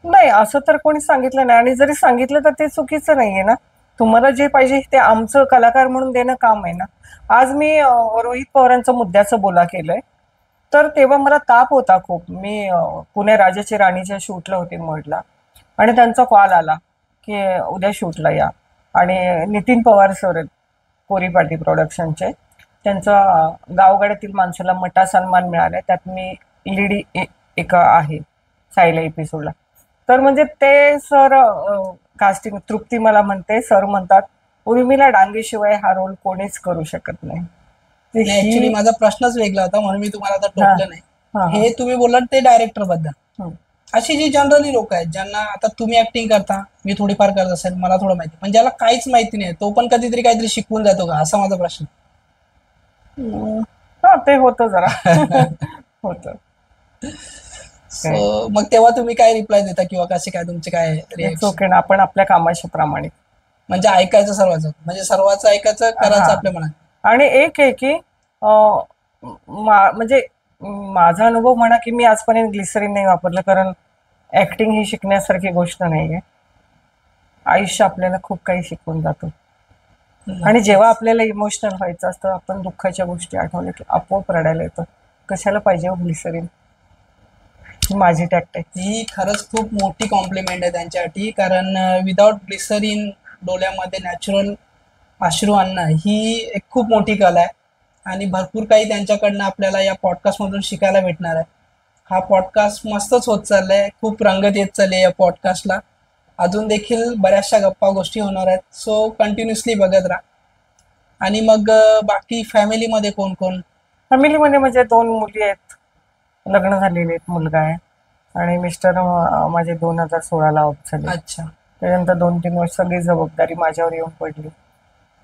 S4: नाही, असं तर कोणी सांगितलं नाही. आणि जरी सांगितलं तर ते चुकीचं नाहीये ना. तुम्हाला जे पाहिजे ते आमचं कलाकार म्हणून देणं काम आहे ना. आज मी रोहित पवारांचं मुद्द्याचं बोला केलंय, तर तेव्हा मला ताप होता खूप. मी पुणे राजाची राणीच्या शूटला होते मडला, आणि त्यांचा कॉल आला की उद्या शूटला या. आणि नितीन पवार सर आहेत कोरी पाटी प्रोडक्शनचे, त्यांचा गावगाड्यातील माणसाला मटा सन्मान मिळालाय, त्यात मी लीड एक आहे सायला एपिसोडला. तर म्हणजे ते सर कास्टिंग, तृप्ती मला म्हणते, सर म्हणतात उर्मिला डांगेशिवाय हा रोल कोणीच करू शकत नाही. ते
S1: ऍक्च्युली
S4: ही-
S1: माझा प्रश्नच वेगळा होता म्हणून मी तुम्हाला आता
S4: हा.
S1: टोकलं नाही.
S4: हा, हा.
S1: हे तुम्ही बोललात ते डायरेक्टर बद्दल.
S4: हं.
S1: अशी जी जनरली लोक आहेत ज्यांना, आता तुम्ही ऍक्टिंग करता, मी थोडीफार करत असेल, मला थोडं माहिती, पण ज्याला काहीच माहिती नाही तो पण कधीतरी काहीतरी शिकवून जातो का, असा माझा प्रश्न.
S4: हा, ते होतं जरा. होतं.
S1: सो मग तेव्हा तुम्ही काय रिप्लाय देता किंवा कसे काय तुमचे काय
S4: इट्स
S1: रिएक्शन?
S4: ओके ना, आपण आपल्या कामाशी प्रामाणिक.
S1: म्हणजे ऐकायचं सर्वांचं, म्हणजे सर्वांचं ऐकायचं, करायचं
S4: हा.
S1: आपल्या मनात.
S4: आणि एक आहे की म्हणजे माझा अनुभव म्हणा की मी आजपर्यंत ग्लिसरीन नाही वापरलं, कारण ऍक्टिंग ही शिकण्यासारखी गोष्ट नाहीये. आयुष्य आपल्याला खूप काही शिकवून जातं. आणि जेव्हा आपल्याला इमोशनल व्हायचं असतं, आपण दुःखाच्या गोष्टी आठवल्या की आपोआप रडायला येतं. कशाला पाहिजे ग्लिसरीन? ही माझी टॅक्ट आहे.
S1: ही खरंच खूप मोठी कॉम्प्लिमेंट आहे त्यांच्यासाठी, कारण विदाउट ग्लिसरीन डोळ्यामध्ये नॅचरल अश्रू आणणं ही एक खूप मोठी कला आहे. आणि भरपूर काही त्यांच्याकडनं आपल्याला या पॉडकास्टमधून शिकायला भेटणार आहे. हा पॉडकास्ट मस्तच होत चाललाय, खूप रंगत येत चालली या पॉडकास्टला. अजून देखील बऱ्याचशा गप्पा गोष्टी होणार आहेत, सो कंटिन्युअसली बघत राहा. आणि मग बाकी फॅमिलीमध्ये कोण कोण?
S4: फॅमिलीमध्ये म्हणजे 2 मुली आहेत, लग्न झालेले आहेत, मुलगा आहे. आणि मिस्टर माझे 2016ला ऑफ झाले.
S1: अच्छा.
S4: त्याच्यानंतर 2-3 वर्ष सगळी जबाबदारी माझ्यावर येऊन पडली,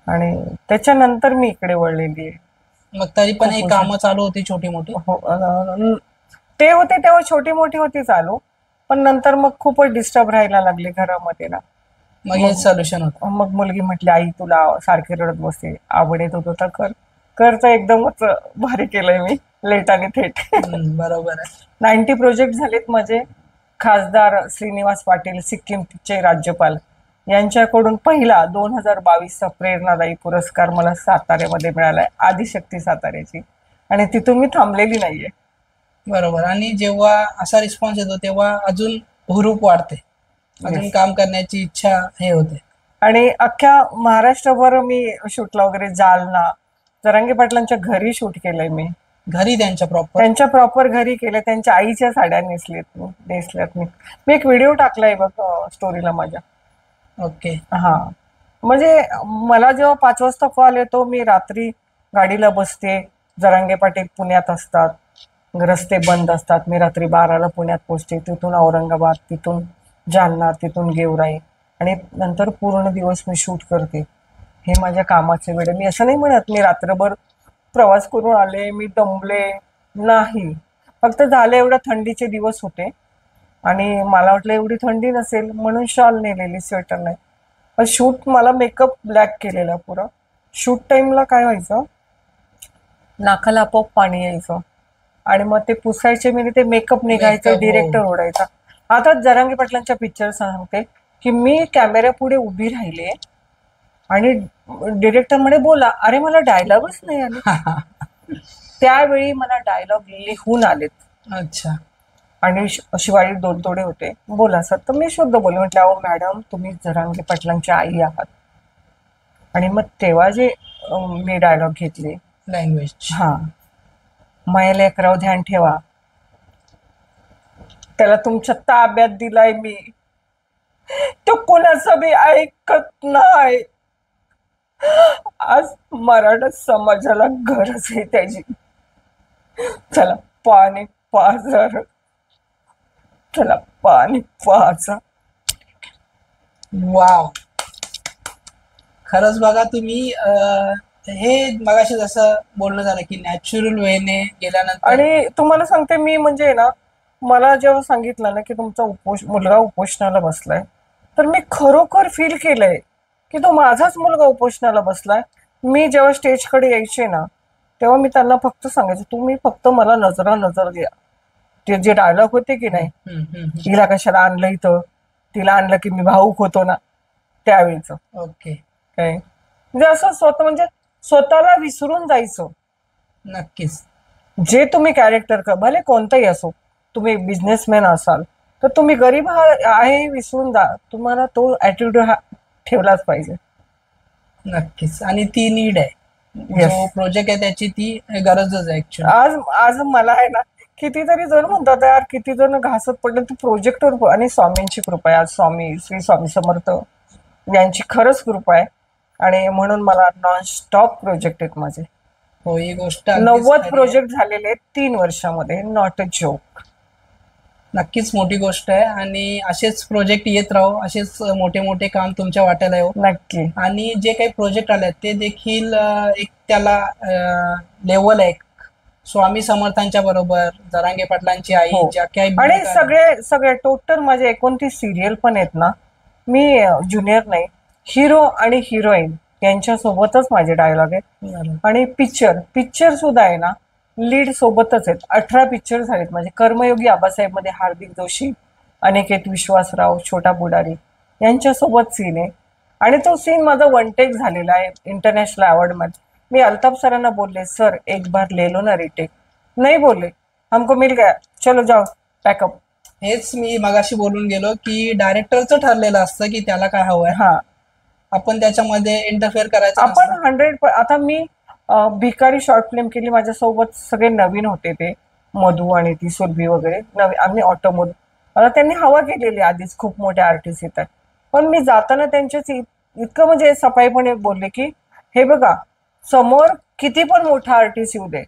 S4: आणि त्याच्यानंतर मी इकडे वळलेली आहे.
S1: मग तरी पण ही
S4: खूप
S1: कामं चालू होती छोटी मोठी?
S4: हो, ते होते तेव्हा छोटी मोठी होती चालू, पण नंतर मग खूपच डिस्टर्ब राहायला लागले घरामध्ये ना.
S1: मग हे सोल्युशन होतं?
S4: मग मुलगी म्हटली, आई तुला सारखी रडत बसते, आवड येत होतं तर कर. तर एकदमच भारी केलंय मी, लेट आणि थेट.
S1: बरोबर आहे.
S4: 90 प्रोजेक्ट झालेत माझे. खासदार श्रीनिवास पाटील, सिक्कीमचे राज्यपाल, यांच्याकडून पहिला 2022चा प्रेरणादायी पुरस्कार मला साताऱ्यामध्ये मिळालाय, आदिशक्ती साताऱ्याची. आणि तिथून मी थांबलेली नाहीये.
S1: बरोबर. आणि जेव्हा असा रिस्पॉन्स येतो तेव्हा अजून हुरूप वाढते, अजून काम करण्याची इच्छा हे होते.
S4: आणि अख्ख्या महाराष्ट्रभर मी शूटला वगैरे, जालना, जरांगे पाटलांच्या घरी शूट केलंय मी.
S1: घरी त्यांच्या प्रॉपर?
S4: त्यांच्या प्रॉपर घरी केलं. त्यांच्या आईच्या साड्या नेसल्यात मी. मी एक व्हिडिओ टाकलाय बघ स्टोरीला माझ्या.
S1: ओके.
S4: हा, म्हणजे मला जेव्हा 5 वाजता कॉल येतो, मी रात्री गाडीला बसते, जरांगे पाटील पुण्यात असतात, रस्ते बंद असतात, मी रात्री 12ला पुण्यात पोहोचते, तिथून औरंगाबाद, तिथून जालना, तिथून गेवराई, आणि नंतर पूर्ण दिवस मी शूट करते. हे माझ्या कामाचे वेळ. मी असं नाही म्हणत मी रात्रभर प्रवास करून आले, मी दमले नाही. फक्त झालं एवढं, थंडीचे दिवस होते आणि मला वाटलं एवढी थंडी नसेल म्हणून शॉल नेलेली, स्वेटर नाही. पण शूट, मला मेकअप ब्लॅक केलेला पुरा. शूट टाइमला काय व्हायचं, नाकाला आपोआप पाणी यायचं, आणि मग ते पुसायचे मी, ते मेकअप निघायचं,
S1: Makeup, हो.
S4: डिरेक्टर ओढायचा. आता जरांगे पाटलांच्या पिक्चर सांगते की मी कॅमेऱ्या पुढे उभी राहिले आणि डिरेक्टर म्हणे बोला, अरे मला डायलॉगच नाही आले. त्यावेळी मला डायलॉग लिहून आलेत.
S1: अच्छा.
S4: आणि शिवाजी 2 तोडे होते, बोला सर. तर मी शुद्ध बोलले, म्हटलं अहो मॅडम तुम्ही जरांगे पाटलांची आई आहात. आणि मग तेव्हा जे मी डायलॉग घेतले,
S1: लँग्वेज.
S4: हा, माया लेकराव ध्यान ठेवा, त्याला तुमच्या ताब्यात दिलाय मी, तो कोणाचं बी ऐकत नाही. आज मराठा समाजाला गरज आहे त्याची. चला पाणी पाजर, चला पाणी पाजा.
S1: वाव. खरंच बघा तुम्ही हे मगाशी जसं बोलणं झालं की नॅचरल वेने गेल्यानंतर.
S4: आणि तुम्हाला सांगते मी, म्हणजे ना, मला जेव्हा सांगितलं ना की तुमचा मुलगा उपोषणाला बसलाय, तर मी खरोखर फील केलंय की तो माझाच मुलगा उपोषणाला बसलाय. मी जेव्हा स्टेजकडे यायचे ना, तेव्हा मी त्यांना फक्त सांगायचं, तुम्ही फक्त मला नजर द्या. ते जे डायलॉग होते की नाही, तिला कशाला आणलं इथं, तिला आणलं की मी भाऊक होतो ना, त्यावेळीच
S1: ओके.
S4: काय म्हणजे असं म्हणजे स्वतःला विसरून जायचं.
S1: नक्कीच.
S4: जे तुम्ही कॅरेक्टर भले कोणतंही असो, तुम्ही बिझनेसमॅन असाल तर तुम्ही गरीब आहे हे विसरून जा. तुम्हाला तो ऍटिट्यूड हा ठेवलाच पाहिजे.
S1: नक्कीच. आणि ती नीड आहे,
S4: Yes.
S1: जो प्रोजेक्ट आहे त्याची ती गरजच आहे ऍक्च्युअली.
S4: आज मला आहे ना, कितीतरी जण म्हणतात यार, किती जण घासत पडले ते प्रोजेक्टवर, आणि स्वामींची कृपा आहे. आज श्री स्वामी समर्थ यांची खरंच कृपा आहे, आणि म्हणून मला नॉन स्टॉप प्रोजेक्ट आहेत माझे.
S1: हो, ही गोष्ट अगदीच
S4: 90
S1: खरी आहे.
S4: प्रोजेक्ट झालेले आहेत 3 वर्षामध्ये. Not a joke.
S1: नक्कीच मोठी गोष्ट आहे. आणि असेच प्रोजेक्ट येत राहो, असेच मोठे मोठे काम तुमच्या वाट्याला येऊ.
S4: नक्की.
S1: आणि जे काही प्रोजेक्ट आले ते देखील एक त्याला लेवल आहे, स्वामी समर्थांच्या बरोबर, जरांगे पाटलांची आई,
S4: हो.
S1: ज्या काही
S4: आणि
S1: भूमिका
S4: सगळे टोटल माझे 29 सिरियल पण आहेत ना, मी ज्युनियर नाही, हिरो आणि हिरोईन यांच्या सोबतच माझे डायलॉग आहेत.
S1: बरोबर.
S4: आणि पिक्चर सुद्धा आहे ना, लीड सोबतच आहेत. 18 पिक्चर झालेत माझे. कर्मयोगी आबासाहेब मध्ये हार्दिक जोशी, अनिकेत विश्वासराव, छोटा बुडारी यांच्यासोबत सीन आहे. आणि तो सीन माझा 1 टेक झालेला आहे इंटरनॅशनल अवॉर्ड मध्ये. मी अल्ताफ सरांना बोलले, सर एक बार ले लो ना रिटेक. नाही बोलले, हमको मिल गया, चलो जाओ पॅकअप.
S1: हेच मी मगाशी बोलून गेलो की डायरेक्टरचं ठरलेलं असतं की त्याला काय हवंय,
S4: हा,
S1: आपण त्याच्यामध्ये इंटरफेअर करायचं
S4: आपण
S1: नसतं.
S4: 100. आता मी भिकारी शॉर्ट फिल्म केली, माझ्यासोबत सगळे नवीन होते, ते मधू आणि ती सुरभी वगैरे नवीन. आम्ही ऑटोमोड, आता त्यांनी हवा केलेली आधीच, खूप मोठे आर्टिस्ट येतात. पण मी जाताना त्यांच्याच इतकं म्हणजे सफाईपणे बोलले की हे बघा, समोर किती पण मोठा आर्टिस्ट येऊ दे,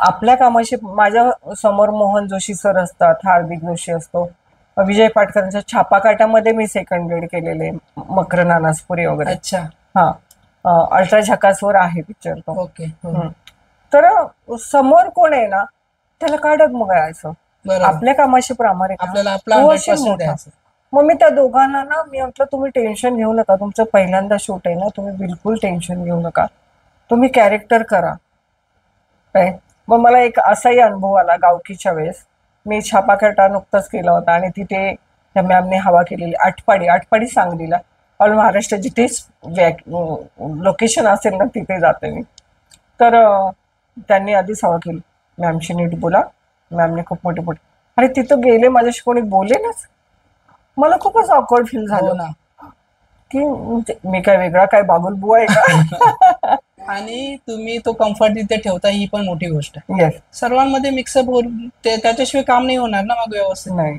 S4: आपल्या कामाशी. माझ्या समोर मोहन जोशी सर असतात, हार्दिक जोशी असतो, विजय पाटकरांच्या छापाकाटामध्ये मी सेकंड लीड केलेले, मकर नानासपुरी वगैरे.
S1: अच्छा.
S4: हा, अल्ट्रा झकासवर आहे पिक्चर तो.
S1: ओके. हो.
S4: तर समोर कोण आहे ना, त्याला का डगमगायचं.
S1: बरोबर.
S4: आपल्या कामाशी प्रामाणिक
S1: आपल्याला आपला
S4: तो
S1: 100%
S4: असेल मोठा.
S1: द्यायचं.
S4: मग मी त्या दोघांना ना, मी म्हटलं तुम्ही टेन्शन घेऊ नका, तुमचं पहिल्यांदा शूट आहे ना, तुम्ही बिलकुल टेन्शन घेऊ नका, तुम्ही कॅरेक्टर करा. काय मग मला एक असाही अनुभव आला गावकीच्या वेळेस. मी छापाकाटा नुकताच केला होता, आणि तिथे त्या मॅमने हवा केलेली आटपाडी सांगलीला, ऑल महाराष्ट्र जिथेच लोकेशन असेल ना तिथे जाते मी. तर त्यांनी आधीच हवा केली, मॅमशी नीट बोला, मॅमने खूप मोठे अरे तिथं गेले, माझ्याशी कोणी बोलेनच. मला खूपच ऑकवर्ड फील
S1: हो
S4: झालं
S1: ना.
S4: की मी काय वेगळा काय बागुलबुवा आहे का.
S1: आणि तुम्ही तो कम्फर्ट तिथे ठेवता, ही पण मोठी गोष्ट आहे.
S4: येस.
S1: सर्वांमध्ये मिक्सअप होऊन त्याच्याशिवाय काम नाही होणार ना मग व्यवस्थित.
S4: नाही,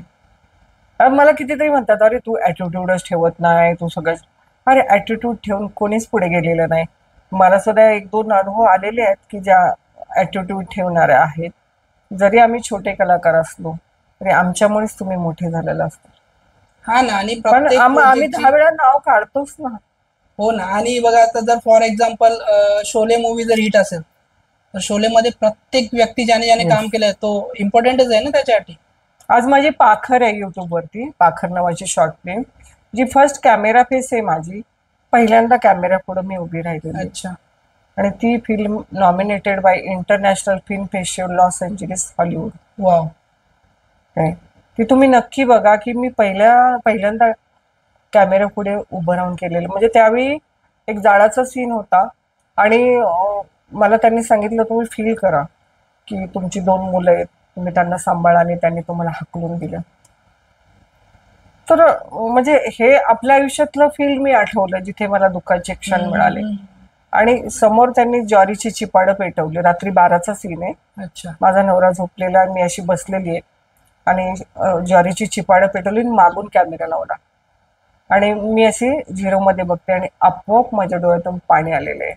S4: मला कितीतरी म्हणतात, अरे तू ऍटिट्यूडच ठेवत नाही, तू सगळं. अरे ऍटिट्यूड ठेवून कोणीच पुढे गेलेलं नाही. मला सुद्धा 1-2 अनुभव आलेले आहेत की ज्या ऍटिट्यूड ठेवणाऱ्या आहेत. जरी आम्ही छोटे कलाकार असलो तरी आमच्यामुळेच तुम्ही मोठे झालेला असतो.
S1: हा ना. आणि
S4: पण
S1: प्रत्येक
S4: आम्ही
S1: project ची-
S4: 10 वेळा नाव काढतोच ना.
S1: हो ना. आणि बघा आता जर फॉर एक्झाम्पल शोले मूवी जर हिट असेल तर शोलेमध्ये प्रत्येक व्यक्ती ज्याने ज्याने काम केलंय तो इम्पॉर्टंटच आहे ना त्याच्यासाठी.
S4: आज माझी पाखर आहे युट्यूब वरती, पाखर नावाची शॉर्ट फिल्म, जी फर्स्ट कॅमेरा फेस आहे माझी. पहिल्यांदा कॅमेरा पुढे मी उभी राहिलेली.
S1: अच्छा.
S4: आणि ती film nominated by international film festival Los Angeles Hollywood.
S1: Wow.
S4: काय ती तुम्ही नक्की बघा की मी पहिल्यांदा कॅमेरा पुढे उभं राहून केलेलं. म्हणजे त्यावेळी एक जाळाचा सीन होता, आणि मला त्यांनी सांगितलं तुम्ही फील करा की तुमची 2 मुलं आहेत, तुम्ही त्यांना सांभाळा, आणि त्यांनी तुम्हाला हाकलून दिलं. तर म्हणजे हे आपल्या आयुष्यातलं फील मी आठवलं, जिथे मला दुःखाचे क्षण मिळाले. आणि समोर त्यांनी ज्वारीची चिपाडं पेटवली. रात्री 12चा सीन आहे.
S1: अच्छा.
S4: माझा नवरा झोपलेला, मी अशी बसलेली आहे, आणि ज्वारीची चिपाडं पेटवली, आणि मागून कॅमेरा लावला, आणि मी अशी 0 मध्ये बघते, आणि आपोआप माझ्या डोळ्यातून पाणी आलेलं आहे.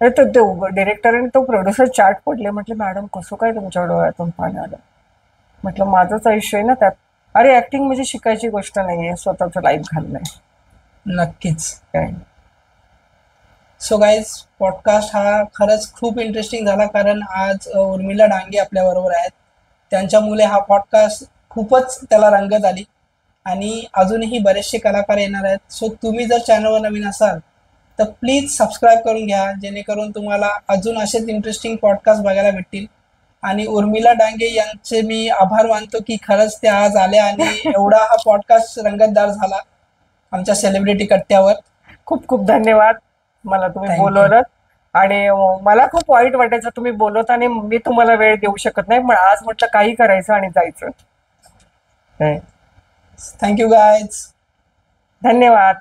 S4: अरे तो डिरेक्टर आणि तो प्रोड्युसर चाट पडले. म्हटलं मॅडम कसं काय तुमच्या डोळ्यातून पाणी आलं. म्हटलं माझंच आयुष्य आहे ना त्यात. अरे ऍक्टिंग म्हणजे शिकायची गोष्ट नाहीये, स्वतःचं लाईफ घालणं आहे.
S1: नक्कीच.
S4: काय
S1: सो गाईज, पॉडकास्ट हा खरंच खूप इंटरेस्टिंग झाला, कारण आज उर्मिला डांगे आपल्या बरोबर आहेत. त्यांच्यामुळे हा पॉडकास्ट खूपच त्याला रंगत आली, आणि अजूनही बरेचसे कलाकार येणार आहेत. सो तुम्ही जर चॅनलवर नवीन असाल तर प्लीज सबस्क्राईब करून घ्या, जेणेकरून तुम्हाला अजून असेच इंटरेस्टिंग पॉडकास्ट बघायला भेटतील. आणि उर्मिला डांगे यांचे मी आभार मानतो की खरंच त्या आज आल्या आणि एवढा हा पॉडकास्ट रंगतदार झाला आमच्या सेलिब्रिटी कट्ट्यावर.
S4: खूप खूप धन्यवाद, मला तुम्ही
S1: Thank you.
S4: बोलवलं. आणि मला खूप वाईट वाटायचं तुम्ही बोलवत आणि मी तुम्हाला वेळ देऊ शकत नाही, पण आज म्हटलं काही करायचं आणि जायचं.
S1: Thank you guys.
S4: धन्यवाद.